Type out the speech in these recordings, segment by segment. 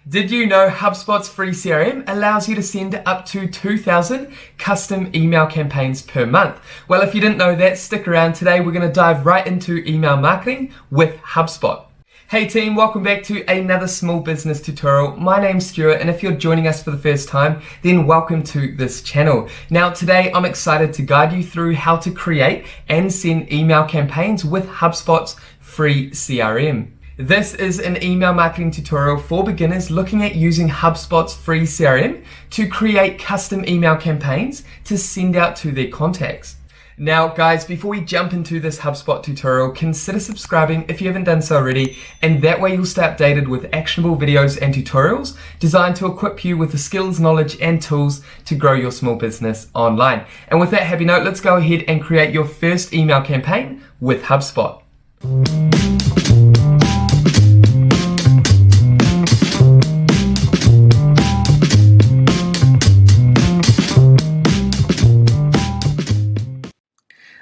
Did you know HubSpot's free CRM allows you to send up to 2,000 custom email campaigns per month? Well, if you didn't know that, stick around. Today we're going to dive right into email marketing with HubSpot. Hey team, welcome back to another small business tutorial. My name's Stewart, and if you're joining us for the first time, then welcome to this channel. Now today I'm excited to guide you through how to create and send email campaigns with HubSpot's free CRM. This is an email marketing tutorial for beginners looking at using HubSpot's free CRM to create custom email campaigns to send out to their contacts. Now guys, before we jump into this HubSpot tutorial, consider subscribing if you haven't done so already, and that way you'll stay updated with actionable videos and tutorials designed to equip you with the skills, knowledge and tools to grow your small business online. And with that happy note, let's go ahead and create your first email campaign with HubSpot.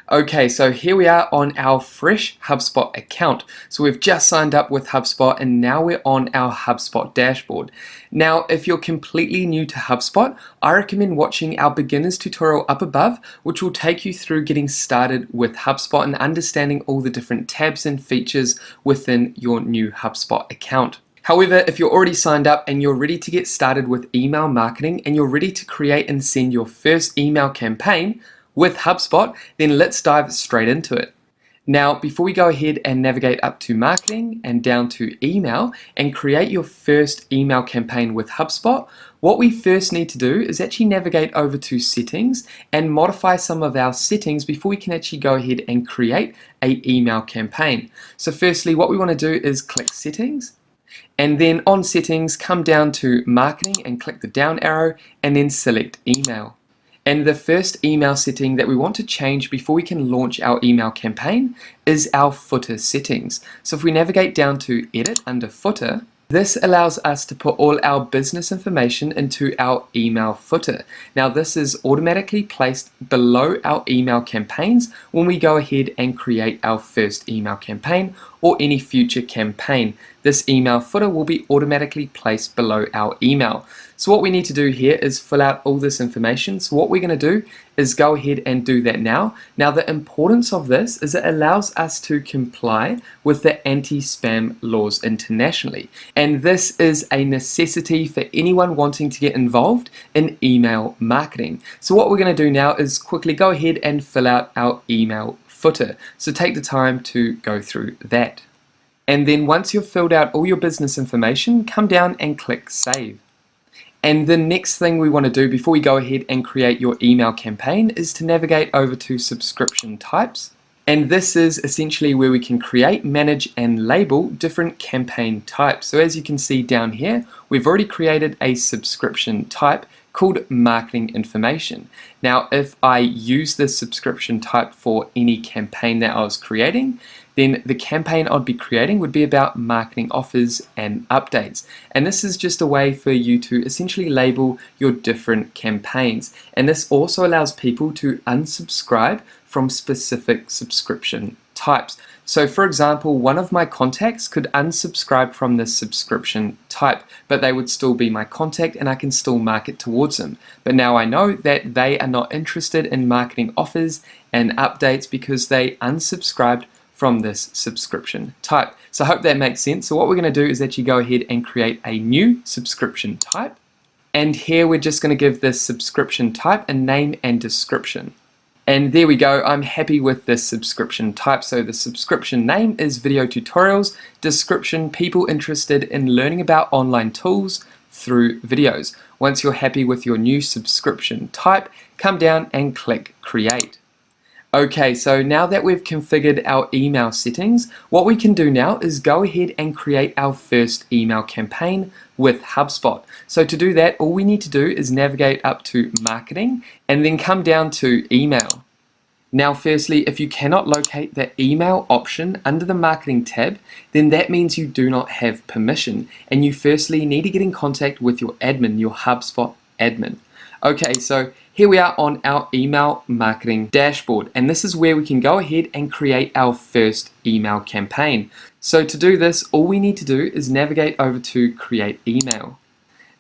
Okay, so here we are on our fresh HubSpot account. So we've just signed up with HubSpot and now we're on our HubSpot dashboard. Now, if you're completely new to HubSpot, I recommend watching our beginners tutorial up above, which will take you through getting started with HubSpot and understanding all the different tabs and features within your new HubSpot account. However, if you're already signed up and you're ready to get started with email marketing and you're ready to create and send your first email campaign with HubSpot, then let's dive straight into it. Now, before we go ahead and navigate up to marketing and down to email and create your first email campaign with HubSpot, what we first need to do is actually navigate over to settings and modify some of our settings before we can actually go ahead and create an email campaign. So firstly, what we want to do is click settings, and then on settings, come down to marketing and click the down arrow and then select email. And the first email setting that we want to change before we can launch our email campaign is our footer settings. So if we navigate down to edit under footer, this allows us to put all our business information into our email footer. Now this is automatically placed below our email campaigns when we go ahead and create our first email campaign or any future campaign. This email footer will be automatically placed below our email. So what we need to do here is fill out all this information. So what we're going to do is go ahead and do that now. Now the importance of this is it allows us to comply with the anti-spam laws internationally. And this is a necessity for anyone wanting to get involved in email marketing. So what we're going to do now is quickly go ahead and fill out our email footer. So take the time to go through that. And then once you've filled out all your business information, come down and click save. And the next thing we want to do before we go ahead and create your email campaign is to navigate over to subscription types. And this is essentially where we can create, manage and label different campaign types. So as you can see down here, we've already created a subscription type called marketing information. Now, if I use this subscription type for any campaign that I was creating, then the campaign I'd be creating would be about marketing offers and updates. And this is just a way for you to essentially label your different campaigns. And this also allows people to unsubscribe from specific subscription types. So for example, one of my contacts could unsubscribe from this subscription type, but they would still be my contact and I can still market towards them. But now I know that they are not interested in marketing offers and updates because they unsubscribed from this subscription type. So I hope that makes sense. So what we're going to do is actually go ahead and create a new subscription type. And here we're just going to give this subscription type a name and description. And there we go, I'm happy with this subscription type. So the subscription name is video tutorials, description, people interested in learning about online tools through videos. Once you're happy with your new subscription type, come down and click create. Okay, so now that we've configured our email settings, what we can do now is go ahead and create our first email campaign with HubSpot. So to do that, all we need to do is navigate up to marketing and then come down to email. Now firstly, if you cannot locate the email option under the marketing tab, then that means you do not have permission and you firstly need to get in contact with your admin, your HubSpot admin. Okay, so here we are on our email marketing dashboard, and this is where we can go ahead and create our first email campaign. So to do this, all we need to do is navigate over to Create Email.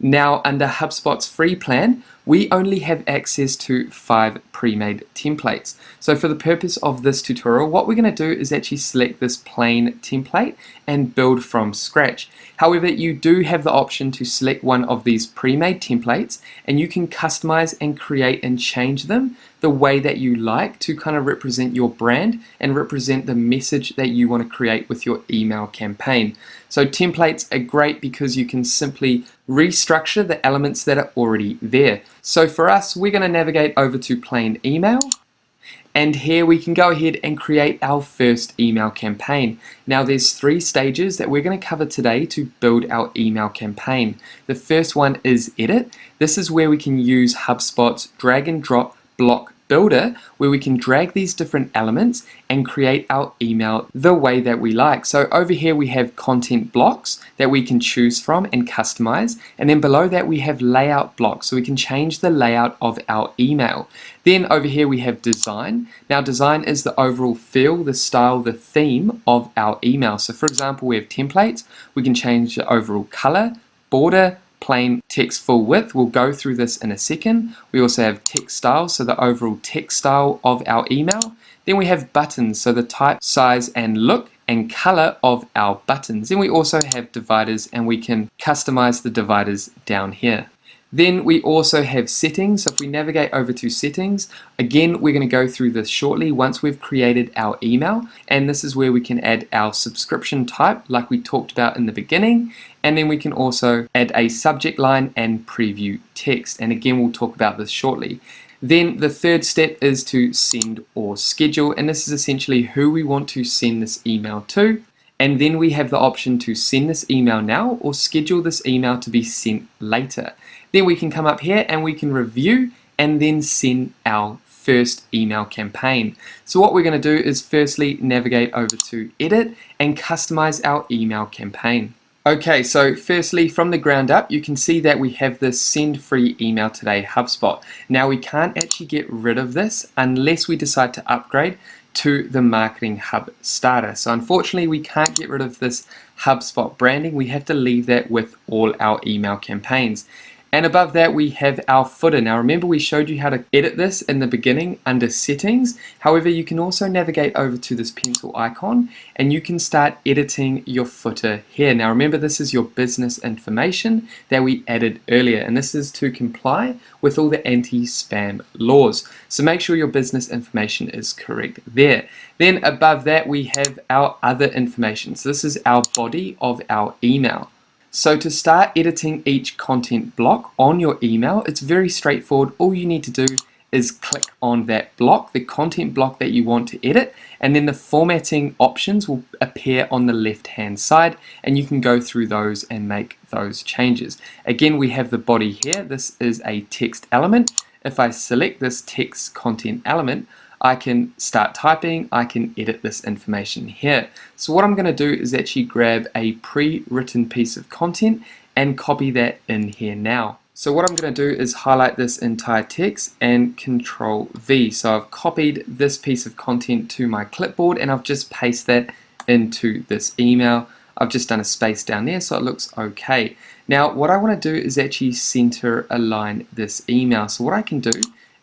Now, under HubSpot's free plan, we only have access to 5 pre-made templates. So for the purpose of this tutorial, what we're going to do is actually select this plain template and build from scratch. However, you do have the option to select one of these pre-made templates, and you can customize and create and change them the way that you like to kind of represent your brand and represent the message that you want to create with your email campaign. So templates are great because you can simply restructure the elements that are already there. So for us, we're going to navigate over to plain email, and here we can go ahead and create our first email campaign. Now there's 3 stages that we're going to cover today to build our email campaign. The first one is edit. This is where we can use HubSpot's drag and drop block builder, where we can drag these different elements and create our email the way that we like. So over here we have content blocks that we can choose from and customize, and then below that we have layout blocks, so we can change the layout of our email. Then over here we have design. Now design is the overall feel, the style, the theme of our email. So for example, we have templates. We can change the overall color, border, plain text full width. We'll go through this in a second. We also have text style, so the overall text style of our email. Then we have buttons, so the type, size, and look and color of our buttons. Then we also have dividers, and we can customize the dividers down here. Then we also have settings. So if we navigate over to settings, again, we're going to go through this shortly once we've created our email. And this is where we can add our subscription type like we talked about in the beginning. And then we can also add a subject line and preview text. And again, we'll talk about this shortly. Then the third step is to send or schedule. And this is essentially who we want to send this email to. And then we have the option to send this email now or schedule this email to be sent later. Then we can come up here and we can review and then send our first email campaign. So what we're going to do is firstly navigate over to edit and customize our email campaign. Okay, so firstly from the ground up, you can see that we have this send free email today HubSpot. Now we can't actually get rid of this unless we decide to upgrade to the Marketing Hub Starter. So unfortunately we can't get rid of this HubSpot branding. We have to leave that with all our email campaigns. And above that we have our footer. Now remember, we showed you how to edit this in the beginning under settings. However, you can also navigate over to this pencil icon and you can start editing your footer here. Now remember, this is your business information that we added earlier, and this is to comply with all the anti-spam laws. So make sure your business information is correct there. Then above that we have our other information. So this is our body of our email. So to start editing each content block on your email, it's very straightforward. All you need to do is click on that block, the content block that you want to edit, and then the formatting options will appear on the left hand side and you can go through those and make those changes. Again, we have the body here. This is a text element. If I select this text content element, I can start typing, I can edit this information here. So what I'm going to do is actually grab a pre-written piece of content and copy that in here now. So what I'm going to do is highlight this entire text and Control V. So I've copied this piece of content to my clipboard and I've just pasted that into this email. I've just done a space down there so it looks okay. Now what I want to do is actually center align this email. So what I can do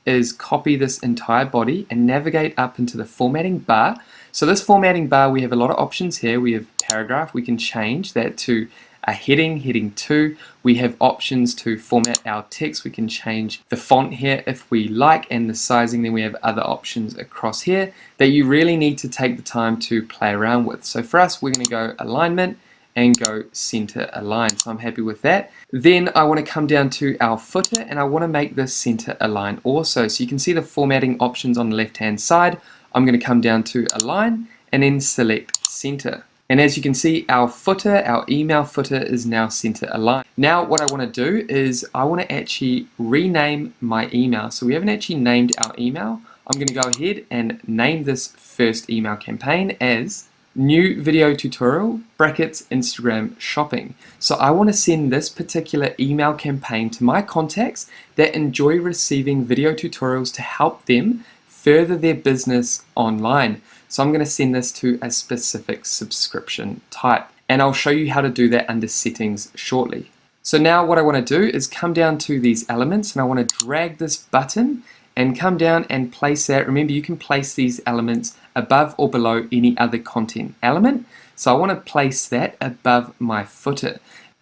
is copy this entire body and navigate up into the formatting bar. So this formatting bar, we have a lot of options here. We have paragraph, we can change that to a heading, heading 2. We have options to format our text. We can change the font here if we like and the sizing. Then we have other options across here that you really need to take the time to play around with. So for us, we're going to go alignment and go center align. So I'm happy with that. Then I want to come down to our footer and I want to make this center align also. So you can see the formatting options on the left hand side. I'm going to come down to align and then select center. And as you can see, our footer, our email footer is now center aligned. Now what I want to do is I want to actually rename my email. So we haven't actually named our email. I'm going to go ahead and name this first email campaign as new video tutorial, brackets, Instagram shopping. So I want to send this particular email campaign to my contacts that enjoy receiving video tutorials to help them further their business online. So I'm going to send this to a specific subscription type, and I'll show you how to do that under settings shortly. So now what I want to do is come down to these elements, and I want to drag this button and come down and place that. Remember, you can place these elements above or below any other content element. So I want to place that above my footer.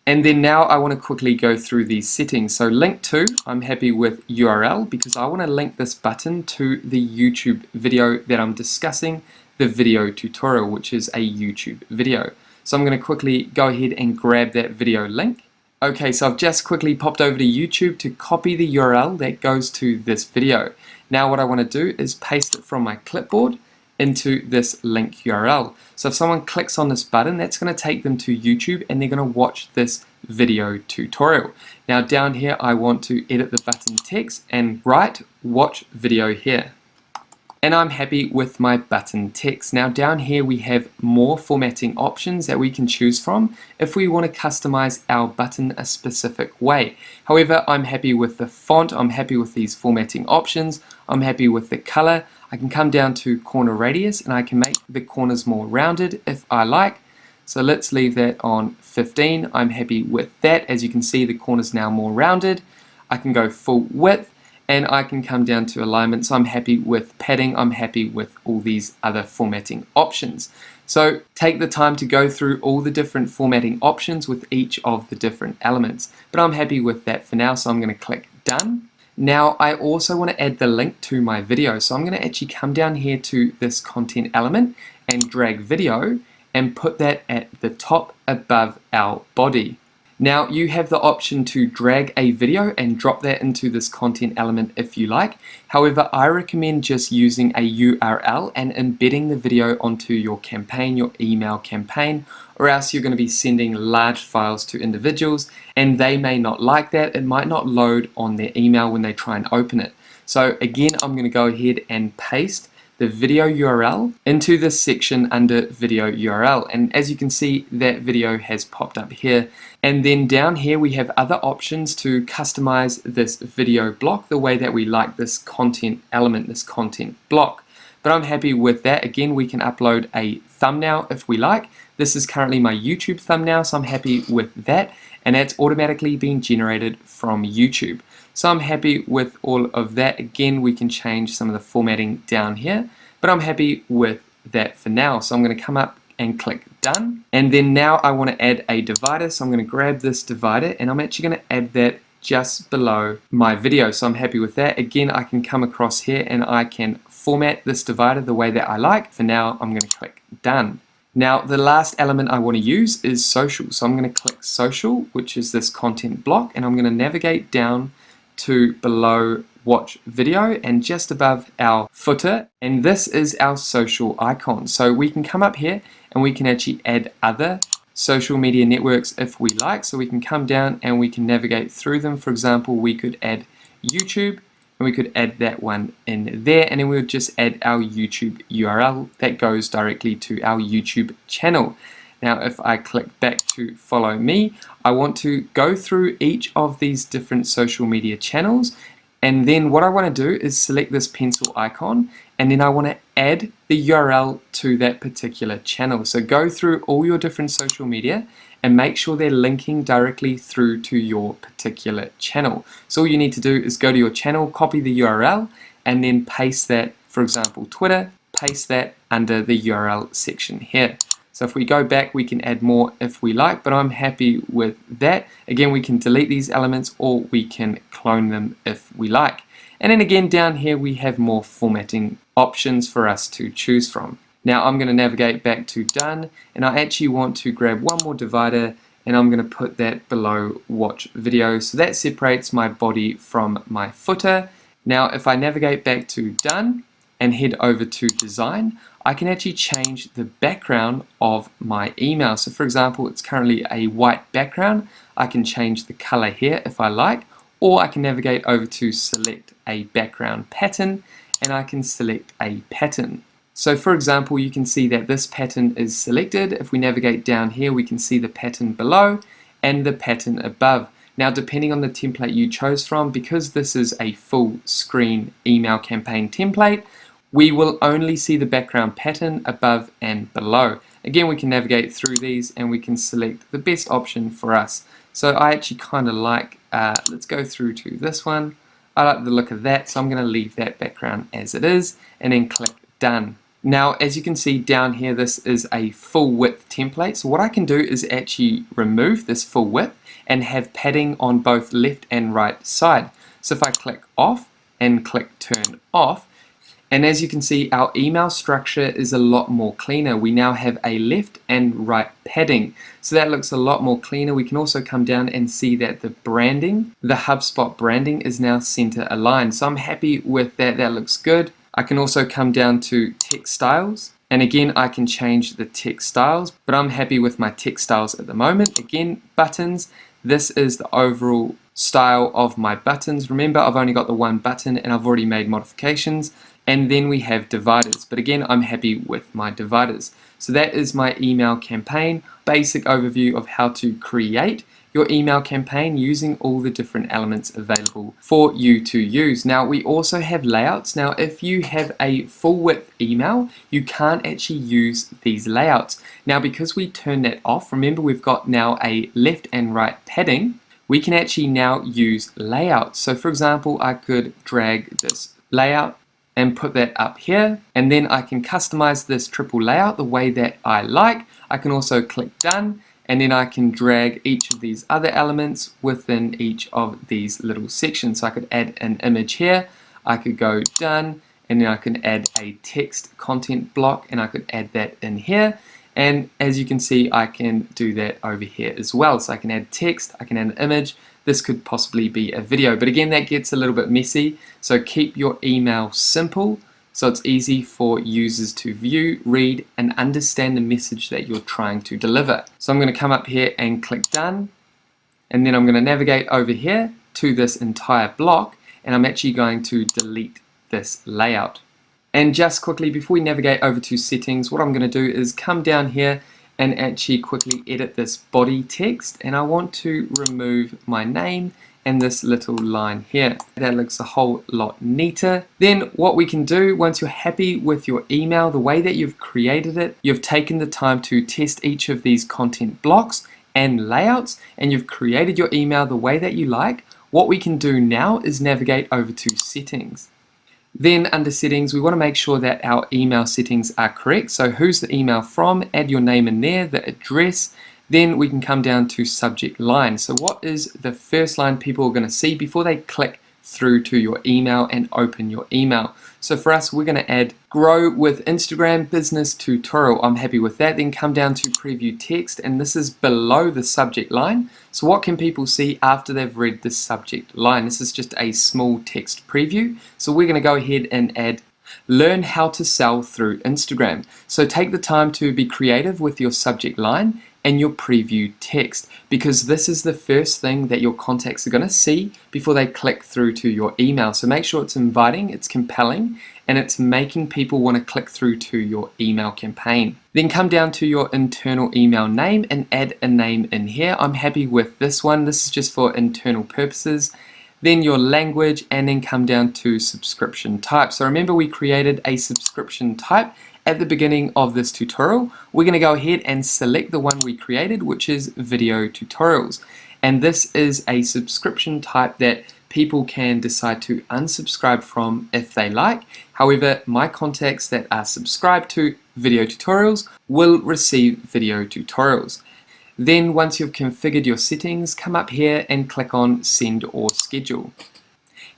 And then now I want to quickly go through these settings. So link to, I'm happy with URL because I want to link this button to the YouTube video that I'm discussing, the video tutorial, which is a YouTube video. So I'm going to quickly go ahead and grab that video link. Okay, so I've just quickly popped over to YouTube to copy the URL that goes to this video. Now what I want to do is paste it from my clipboard into this link URL. So if someone clicks on this button, that's going to take them to YouTube and they're going to watch this video tutorial. Now down here I want to edit the button text and write watch video here. And I'm happy with my button text. Now down here we have more formatting options that we can choose from if we want to customize our button a specific way. However, I'm happy with the font, I'm happy with these formatting options, I'm happy with the color. I can come down to corner radius and I can make the corners more rounded if I like. So let's leave that on 15. I'm happy with that. As you can see, the corner's now more rounded. I can go full width. And I can come down to alignment, so I'm happy with padding, I'm happy with all these other formatting options. So take the time to go through all the different formatting options with each of the different elements. But I'm happy with that for now, so I'm going to click done. Now I also want to add the link to my video, so I'm going to actually come down here to this content element and drag video and put that at the top above our body. Now you have the option to drag a video and drop that into this content element if you like. However, I recommend just using a URL and embedding the video onto your campaign, your email campaign, or else you're going to be sending large files to individuals and they may not like that. It might not load on their email when they try and open it. So again, I'm going to go ahead and paste the video URL into this section under video URL, and as you can see, that video has popped up here. And then down here we have other options to customize this video block the way that we like this content element, this content block. But I'm happy with that. Again, we can upload a thumbnail if we like. This is currently my YouTube thumbnail, so I'm happy with that, and that's automatically being generated from YouTube. So I'm happy with all of that. Again, we can change some of the formatting down here, but I'm happy with that for now. So I'm going to come up and click done. And then now I want to add a divider. So I'm going to grab this divider and I'm actually going to add that just below my video. So I'm happy with that. Again, I can come across here and I can format this divider the way that I like. For now, I'm going to click done. Now the last element I want to use is social. So I'm going to click social, which is this content block, and I'm going to navigate down to below watch video and just above our footer, and this is our social icon. So we can come up here and we can actually add other social media networks if we like. So we can come down and we can navigate through them. For example, we could add YouTube and we could add that one in there, and then we would just add our YouTube URL that goes directly to our YouTube channel. Now if I click back to follow me, I want to go through each of these different social media channels, and then what I want to do is select this pencil icon, and then I want to add the URL to that particular channel. So go through all your different social media and make sure they're linking directly through to your particular channel. So all you need to do is go to your channel, copy the URL, and then paste that, for example Twitter, paste that under the URL section here. So if we go back, we can add more if we like, but I'm happy with that. Again, we can delete these elements or we can clone them if we like. And then again, down here we have more formatting options for us to choose from. Now I'm going to navigate back to done, and I actually want to grab one more divider and I'm going to put that below watch video. So that separates my body from my footer. Now if I navigate back to done and head over to design, I can actually change the background of my email. So for example, it's currently a white background. I can change the color here if I like, or I can navigate over to select a background pattern and I can select a pattern. So for example, you can see that this pattern is selected. If we navigate down here, we can see the pattern below and the pattern above. Now, depending on the template you chose from, because this is a full screen email campaign template, we will only see the background pattern above and below. Again, we can navigate through these and we can select the best option for us. So I actually kind of like, let's go through to this one. I like the look of that, so I'm going to leave that background as it is and then click Done. Now, as you can see down here, this is a full width template. So what I can do is actually remove this full width and have padding on both left and right side. So if I click off and click turn off, and as you can see, our email structure is a lot more cleaner. We now have a left and right padding. So that looks a lot more cleaner. We can also come down and see that the branding, the HubSpot branding, is now center aligned. So I'm happy with that. That looks good. I can also come down to text styles, and again I can change the text styles, but I'm happy with my text styles at the moment. Again, buttons, this is the overall style of my buttons. Remember, I've only got the one button and I've already made modifications. And then we have dividers, but again I'm happy with my dividers. So that is my email campaign, basic overview of how to create your email campaign using all the different elements available for you to use. Now, we also have layouts. Now, if you have a full width email, you can't actually use these layouts. Now, because we turn that off, remember we've got now a left and right padding, we can actually now use layouts. So for example, I could drag this layout and put that up here, and then I can customize this triple layout the way that I like. I can also click done, and then I can drag each of these other elements within each of these little sections. So I could add an image here, I could go done, and then I can add a text content block, and I could add that in here. And as you can see, I can do that over here as well. So I can add text, I can add an image. This could possibly be a video, but again, that gets a little bit messy. So keep your email simple, so it's easy for users to view, read, and understand the message that you're trying to deliver. So I'm going to come up here and click done, and then I'm going to navigate over here to this entire block, and I'm actually going to delete this layout. And just quickly, before we navigate over to settings, what I'm going to do is come down here and actually quickly edit this body text, and I want to remove my name and this little line here. That looks a whole lot neater. Then what we can do, once you're happy with your email, the way that you've created it, you've taken the time to test each of these content blocks and layouts, and you've created your email the way that you like, what we can do now is navigate over to settings. Then under settings, we want to make sure that our email settings are correct. So who's the email from? Add your name in there, the address. Then we can come down to subject line. So what is the first line people are going to see before they click through to your email and open your email? So for us, we're going to add grow with Instagram business tutorial. I'm happy with that. Then come down to preview text, and this is below the subject line. So what can people see after they've read the subject line? This is just a small text preview. So we're going to go ahead and add learn how to sell through Instagram. So take the time to be creative with your subject line and your preview text, because this is the first thing that your contacts are going to see before they click through to your email. So make sure it's inviting, it's compelling, and it's making people want to click through to your email campaign. Then come down to your internal email name and add a name in here. I'm happy with this one. This is just for internal purposes. Then your language, and then come down to subscription type. So remember, we created a subscription type at the beginning of this tutorial. We're going to go ahead and select the one we created, which is video tutorials. And this is a subscription type that people can decide to unsubscribe from if they like. However, my contacts that are subscribed to video tutorials will receive video tutorials. Then once you've configured your settings, come up here and click on send or schedule.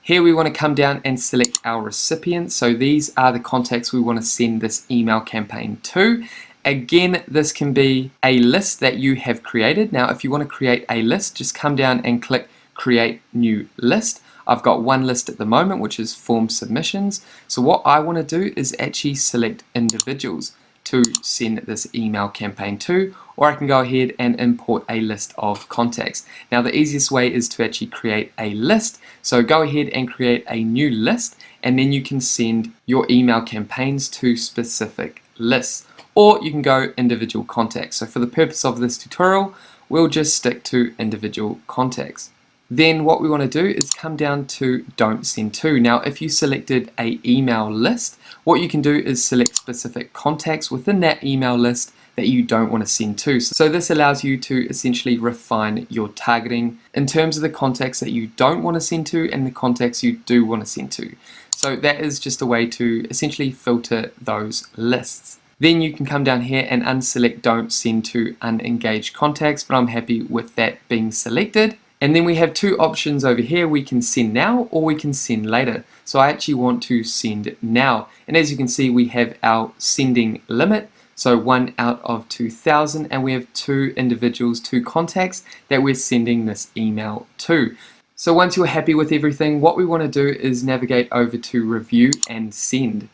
Here we want to come down and select our recipients. So these are the contacts we want to send this email campaign to. Again, this can be a list that you have created. Now, if you want to create a list, just come down and click create new list. I've got one list at the moment, which is form submissions. So what I want to do is actually select individuals. to send this email campaign to, or I can go ahead and import a list of contacts. Now the easiest way is to actually create a list. So go ahead and create a new list, and then you can send your email campaigns to specific lists, or you can go individual contacts. So for the purpose of this tutorial, we'll just stick to individual contacts. Then what we want to do is come down to don't send to. Now if you selected a email list, what you can do is select specific contacts within that email list that you don't want to send to. So this allows you to essentially refine your targeting in terms of the contacts that you don't want to send to and the contacts you do want to send to. So that is just a way to essentially filter those lists. Then you can come down here and unselect don't send to unengaged contacts, but I'm happy with that being selected. And then we have two options over here. We can send now or we can send later. So I actually want to send now. And as you can see, we have our sending limit. So 1 out of 2,000, and we have 2 individuals, 2 contacts that we're sending this email to. So once you're happy with everything, what we want to do is navigate over to review and send.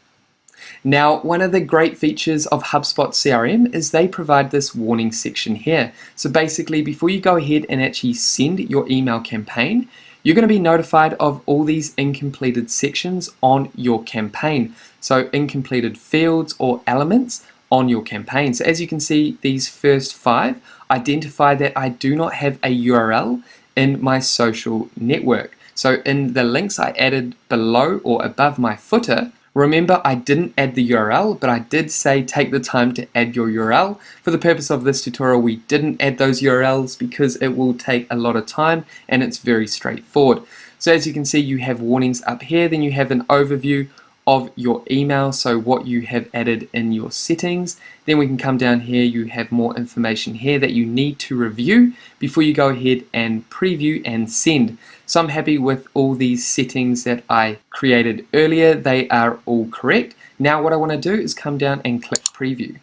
Now, one of the great features of HubSpot CRM is they provide this warning section here. So basically, before you go ahead and actually send your email campaign, you're going to be notified of all these incompleted sections on your campaign. So incompleted fields or elements on your campaign. So as you can see, these first 5 identify that I do not have a URL in my social network. So in the links I added below or above my footer, remember, I didn't add the URL, but I did say take the time to add your URL. For the purpose of this tutorial, we didn't add those URLs because it will take a lot of time and it's very straightforward. So as you can see, you have warnings up here, then you have an overview of your email, so what you have added in your settings. Then we can come down here, you have more information here that you need to review before you go ahead and preview and send. So I'm happy with all these settings that I created earlier. They are all correct. Now what I want to do is come down and click preview.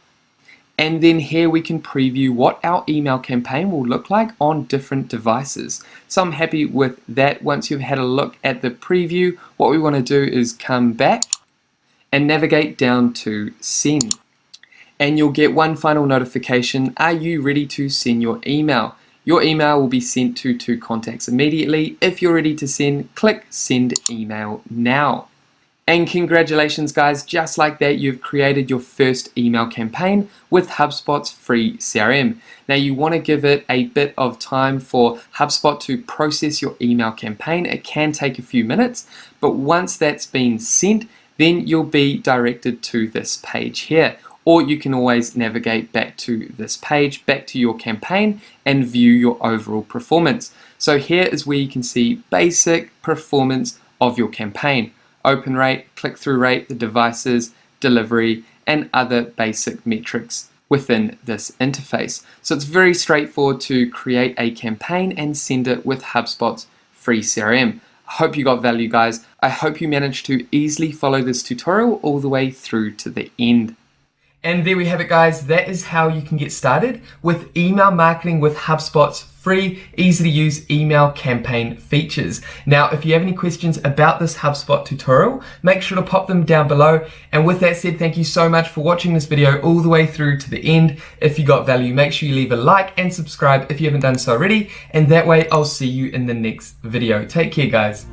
And then here we can preview what our email campaign will look like on different devices. So I'm happy with that. Once you've had a look at the preview, what we want to do is come back and navigate down to send. And you'll get one final notification. Are you ready to send your email? Your email will be sent to 2 contacts immediately. If you're ready to send, click send email now. And congratulations guys, just like that you've created your first email campaign with HubSpot's free CRM. Now you want to give it a bit of time for HubSpot to process your email campaign. It can take a few minutes, but once that's been sent, then you'll be directed to this page here. Or you can always navigate back to this page, back to your campaign and view your overall performance. So here is where you can see basic performance of your campaign. Open rate, click-through rate, the devices, delivery, and other basic metrics within this interface. So it's very straightforward to create a campaign and send it with HubSpot's free CRM. I hope you got value guys. I hope you managed to easily follow this tutorial all the way through to the end. And there we have it guys, that is how you can get started with email marketing with HubSpot's free, easy to use email campaign features. Now, if you have any questions about this HubSpot tutorial, make sure to pop them down below. And with that said, thank you so much for watching this video all the way through to the end. If you got value, make sure you leave a like and subscribe if you haven't done so already. And that way I'll see you in the next video. Take care guys.